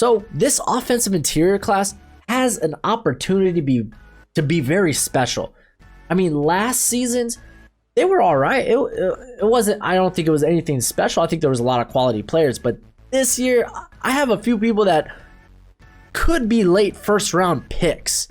So this offensive interior class has an opportunity to be very special. I mean, last season's, they were all right. It wasn't, I don't think it was anything special. I think there was a lot of quality players, but this year I have a few people that could be late first round picks.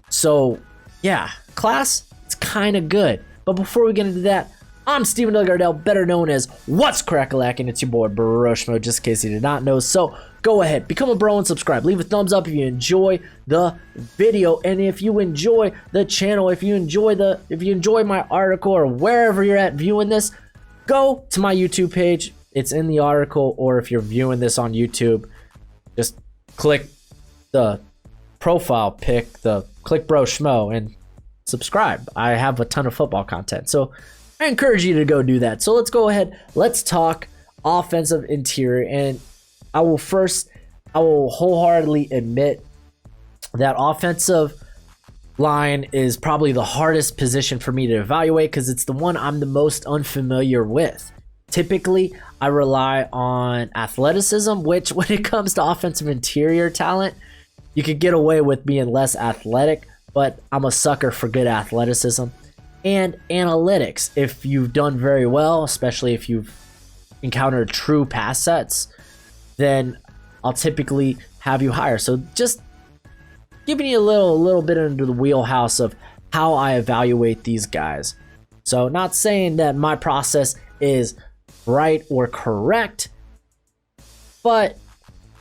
So yeah, class, it's kind of good. But before we get into that, I'm Steven Gardell, better known as What's Crack-a-Lack, and it's your boy Broshmo, just in case you did not know. So go ahead, become a bro and subscribe. Leave a thumbs up if you enjoy the video, and if you enjoy the channel, if you enjoy my article or wherever you're at viewing this, go to my YouTube page. It's in the article, or if you're viewing this on YouTube, just click the profile pic, click Broshmo and subscribe. I have a ton of football content, so I encourage you to go do that. So let's go ahead. Let's talk offensive interior. And I will wholeheartedly admit that offensive line is probably the hardest position for me to evaluate because it's the one I'm the most unfamiliar with. Typically, I rely on athleticism, which when it comes to offensive interior talent, you could get away with being less athletic, but I'm a sucker for good athleticism. And analytics, if you've done very well, especially if you've encountered true pass sets, then I'll typically have you higher. So just giving you a little bit into the wheelhouse of how I evaluate these guys. So not saying that my process is right or correct, but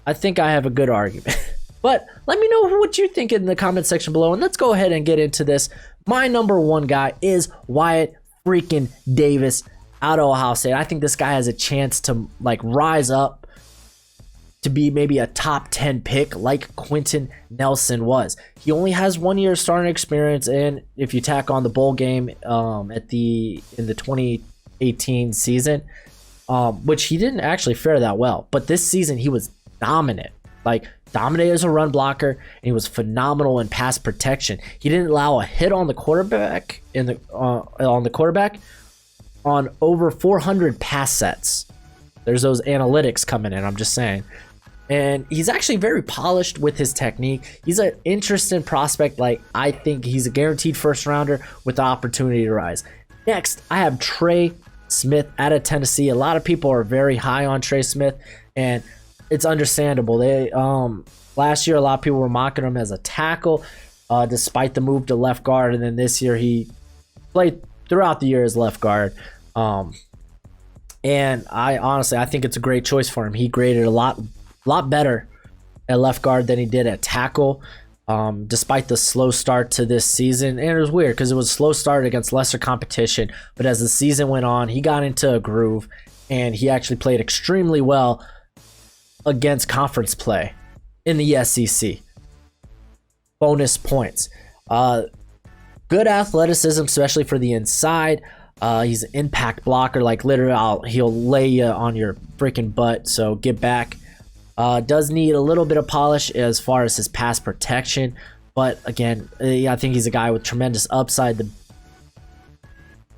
I think I have a good argument. But let me know what you think in the comment section below, and let's go ahead and get into this. My number one guy is Wyatt freaking Davis out of Ohio State. I think this guy has a chance to rise up to be maybe a top 10 pick like Quentin Nelson was. He only has 1 year starting experience, and if you tack on the bowl game in the 2018 season, which he didn't actually fare that well, but this season he was dominant. Dominated as a run blocker, and he was phenomenal in pass protection. He didn't allow a hit on the quarterback on over 400 pass sets. There's those analytics coming in, I'm just saying. And he's actually very polished with his technique. He's an interesting prospect. I think he's a guaranteed first rounder with the opportunity to rise. Next, I have Trey Smith out of Tennessee. A lot of people are very high on Trey Smith, and it's understandable. Last year, a lot of people were mocking him as a tackle, despite the move to left guard, and then this year he played throughout the year as left guard. And I think it's a great choice for him. He graded a lot better at left guard than he did at tackle, despite the slow start to this season. And it was weird because it was a slow start against lesser competition, but as the season went on, he got into a groove, and he actually played extremely well against conference play in the SEC. Bonus points. Good athleticism, especially for the inside. He's an impact blocker, literally he'll lay you on your freaking butt, so get back. Does need a little bit of polish as far as his pass protection, but again, I think he's a guy with tremendous upside.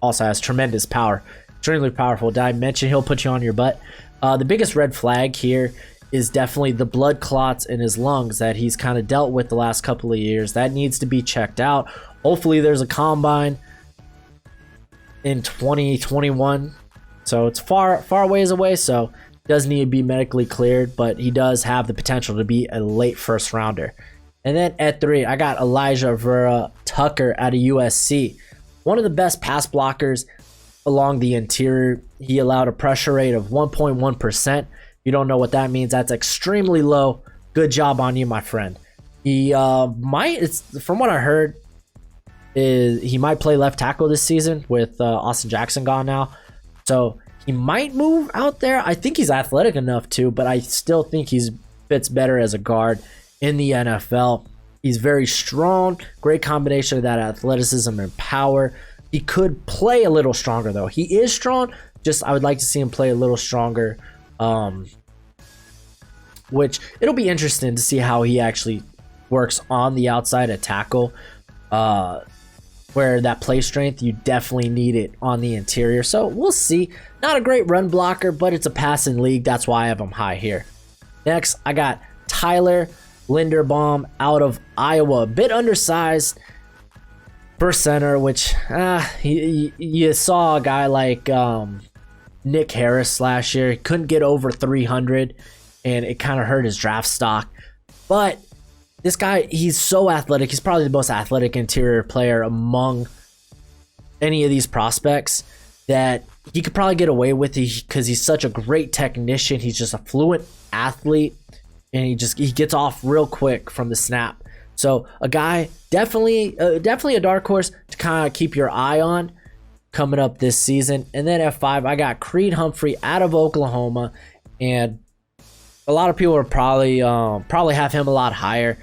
Also has tremendous power, extremely powerful. Did I mention he'll put you on your butt? The biggest red flag here is definitely the blood clots in his lungs that he's kind of dealt with the last couple of years. That needs to be checked out. Hopefully there's a combine in 2021. So it's far ways away, so does need to be medically cleared, but he does have the potential to be a late first rounder. And then at 3, I got Elijah Vera Tucker out of USC. One of the best pass blockers along the interior. He allowed a pressure rate of 1.1%. You don't know what that means. That's extremely low. Good job on you, my friend. He from what I heard, he might play left tackle this season with Austin Jackson gone now. So he might move out there. I think he's athletic enough to, but I still think he fits better as a guard in the NFL. He's very strong. Great combination of that athleticism and power. He could play a little stronger, though. He is strong. Just I would like to see him play a little stronger. Which it'll be interesting to see how he actually works on the outside at tackle, where that play strength, you definitely need it on the interior. So we'll see. Not a great run blocker, but it's a passing league. That's why I have him high here. Next, I got Tyler Linderbaum out of Iowa. A bit undersized for center, which you saw a guy like Nick Harris last year. He couldn't get over 300, and it kind of hurt his draft stock. But this guy, he's so athletic. He's probably the most athletic interior player among any of these prospects that he could probably get away with it because he's such a great technician. He's just a fluent athlete, and he gets off real quick from the snap. So a guy definitely a dark horse to kind of keep your eye on coming up this season. And then at 5, I got Creed Humphrey out of Oklahoma, and a lot of people are probably have him a lot higher.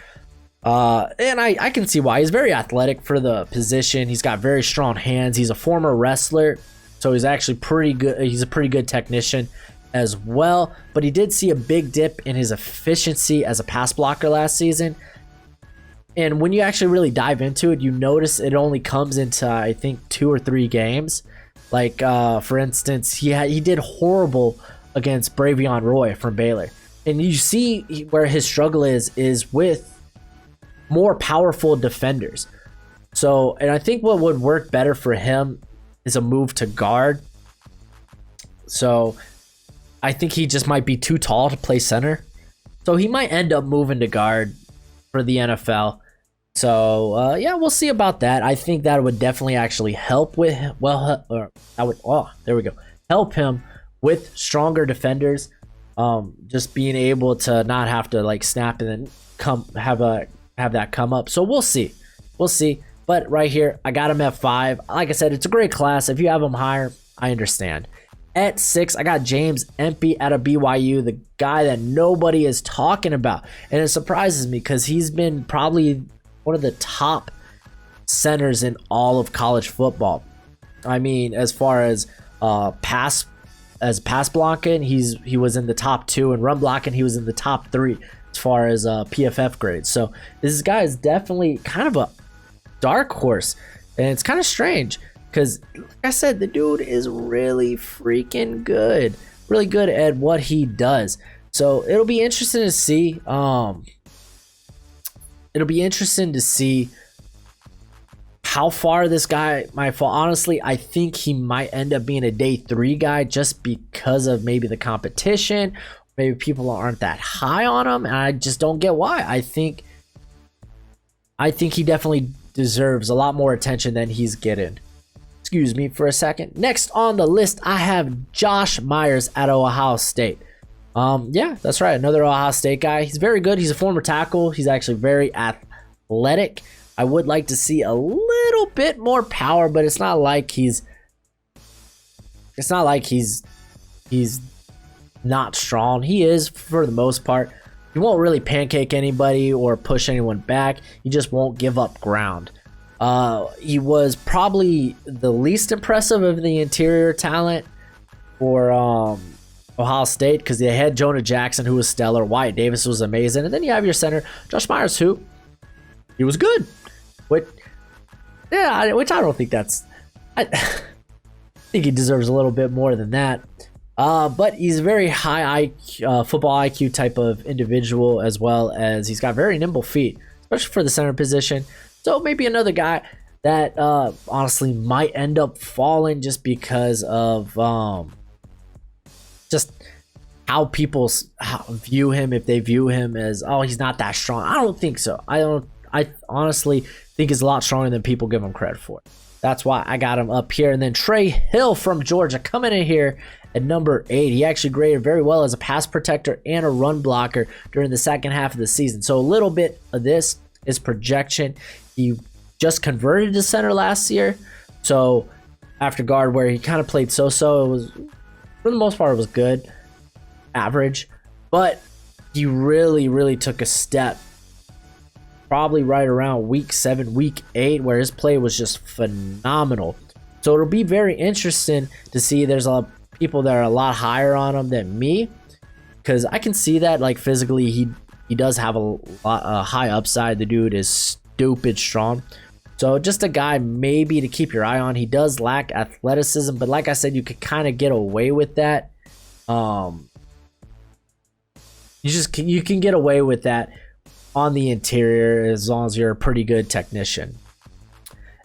And I can see why. He's very athletic for the position. He's got very strong hands. He's a former wrestler, so he's actually pretty good. He's a pretty good technician as well. But he did see a big dip in his efficiency as a pass blocker last season. And when you actually really dive into it, you notice it only comes into, I think, 2 or 3 games. Like, for instance, he did horrible against Bravion Roy from Baylor. And you see where his struggle is with more powerful defenders. So, and I think what would work better for him is a move to guard. So, I think he just might be too tall to play center. So, he might end up moving to guard for the NFL. So, yeah, we'll see about that. I think that would definitely actually help with, help him with stronger defenders. Just being able to not have to like snap and then have that come up. So we'll see. But right here, I got him at 5. Like I said, it's a great class. If you have him higher, I understand. At 6, I got James Empey out of BYU, the guy that nobody is talking about. And it surprises me because he's been probably one of the top centers in all of college football. I mean, as far as pass blocking, he was in the top 2, and run blocking, he was in the top 3 as far as PFF grades. So this guy is definitely kind of a dark horse, and it's kind of strange because, like I said, the dude is really freaking good, really good at what he does. So it'll be interesting to see. How far this guy might fall. Honestly, I think he might end up being a day 3 guy just because of maybe the competition. Maybe people aren't that high on him, and I just don't get why. I think he definitely deserves a lot more attention than he's getting. Excuse me for a second. Next on the list, I have Josh Myers at Ohio State. Yeah, that's right. Another Ohio State guy. He's very good. He's a former tackle. He's actually very athletic. I would like to see a little bit more power, but it's not like he's not strong. He is for the most part. He won't really pancake anybody or push anyone back. He just won't give up ground. He was probably the least impressive of the interior talent for Ohio State because they had Jonah Jackson, who was stellar. Wyatt Davis was amazing. And then you have your center, Josh Myers, who he was good. Which I don't think that's... I think he deserves a little bit more than that. But he's a very high IQ, football IQ type of individual, as well as he's got very nimble feet, especially for the center position. So maybe another guy that honestly might end up falling just because of just how people view him. If they view him as, oh, he's not that strong. I don't think so. I honestly think he's a lot stronger than people give him credit for. That's why I got him up here. And then Trey Hill from Georgia coming in here at number 8. He actually graded very well as a pass protector and a run blocker during the second half of the season. So a little bit of this is projection. He just converted to center last year. So after guard, where he kind of played so-so, it was, for the most part, it was good, average. But he really took a step probably right around week 7, week 8, where his play was just phenomenal. So it'll be very interesting to see. There's a lot of people that are a lot higher on him than me, because I can see that, like, physically he does have a high upside. The dude is stupid strong. So just a guy maybe to keep your eye on. He does lack athleticism, but like I said, you could kind of get away with that. You can get away with that on the interior as long as you're a pretty good technician.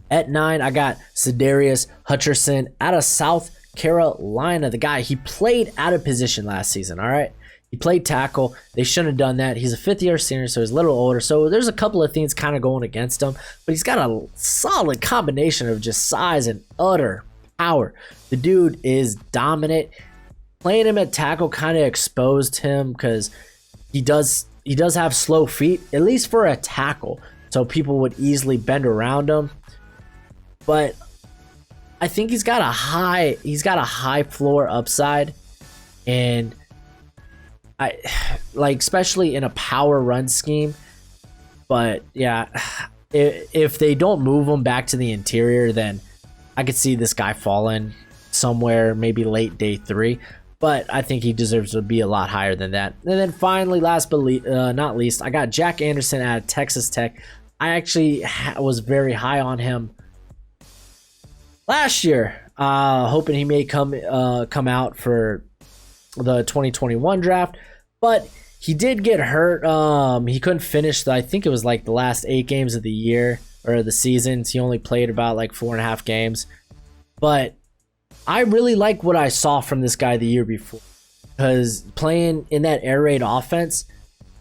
At 9, I got Cedarius Henderson out of South Carolina. The guy, he played out of position last season, all right? He played tackle. They shouldn't have done that. He's a fifth-year senior, so he's a little older. So there's a couple of things kind of going against him, but he's got a solid combination of just size and utter power. The dude is dominant. Playing him at tackle kind of exposed him because he does have slow feet, at least for a tackle, so people would easily bend around him. But I think he's got a high floor upside, and I like, especially in a power run scheme. But yeah, if they don't move him back to the interior, then I could see this guy falling somewhere maybe late day 3. But I think he deserves to be a lot higher than that. And then finally, last but not least, I got Jack Anderson out of Texas Tech. I actually was very high on him last year, hoping he may come out for the 2021 draft, but he did get hurt. He couldn't finish. I think it was like the last 8 games of the year or the seasons. He only played about like 4.5 games, but I really like what I saw from this guy the year before, because playing in that air raid offense,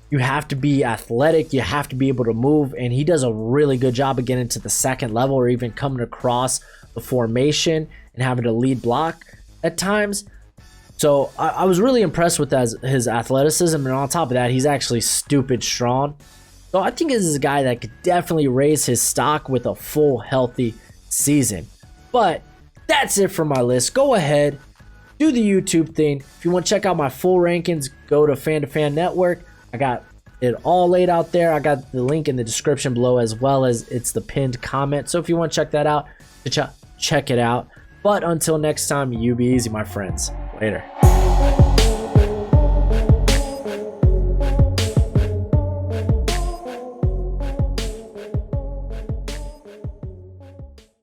you have to be athletic, you have to be able to move, and he does a really good job of getting to the second level or even coming across the formation and having to lead block at times. So I was really impressed with his athleticism, and on top of that, he's actually stupid strong. So I think this is a guy that could definitely raise his stock with a full healthy season. But that's it for my list. Go ahead, do the YouTube thing. If you want to check out my full rankings, go to Fan to Fan Network. I got it all laid out there. I got the link in the description below, as well as it's the pinned comment. So if you want to check that out, check it out. But until next time, you be easy, my friends. Later.